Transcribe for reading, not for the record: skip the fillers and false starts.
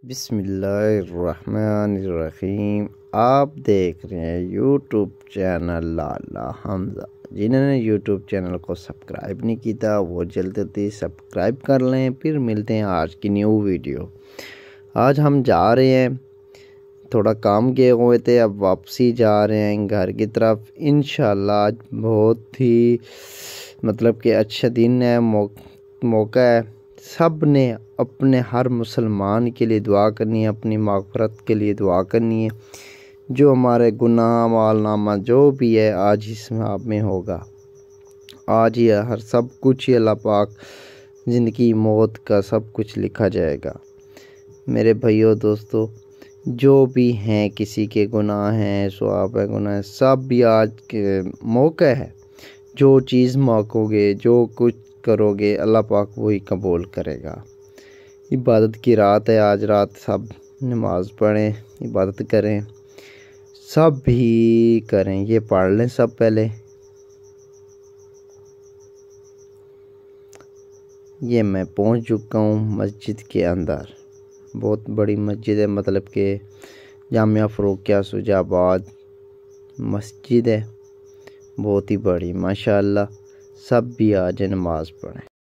بسم اللہ الرحمن الرحیم۔ آپ دیکھ رہے ہیں یوٹیوب چینل لالا حمزہ۔ جنہوں نے یوٹیوب چینل کو سبسکرائب نہیں کیتا وہ جلدی سبسکرائب کر لیں۔ پھر ملتے ہیں آج کی نیو ویڈیو۔ آج ہم جا رہے ہیں، تھوڑا کام کیے ہوئے تھے، اب واپسی جا رہے ہیں گھر کی طرف انشاءاللہ۔ آج بہت ہی کہ اچھا دن ہے، موقع ہے۔ سب نے اپنے ہر مسلمان کے لیے دعا کرنی ہے، اپنی مغفرت کے لیے دعا کرنی ہے۔ جو ہمارے گناہ معاملہ جو بھی ہے آج اس میں ہوگا، آج ہی ہر سب کچھ ہی اللہ پاک زندگی موت کا سب کچھ لکھا جائے گا۔ میرے بھائیو دوستو، جو بھی ہیں کسی کے گناہ ہیں، ثواب ہے، گناہ ہے، سب بھی آج کے موقع ہے۔ جو چیز مانگو گے، جو کچھ کرو گے، اللہ پاک وہی قبول کرے گا۔ عبادت کی رات ہے آج، رات سب نماز پڑھیں، عبادت کریں، سب بھی کریں۔ یہ پڑھ لیں سب پہلے۔ یہ میں پہنچ چکا ہوں مسجد کے اندر۔ بہت بڑی مسجد ہے، کہ جامعہ فروقیہ سجا آباد مسجد ہے، بہت ہی بڑی ماشاءاللہ۔ سب بھی آج نماز پڑھیں۔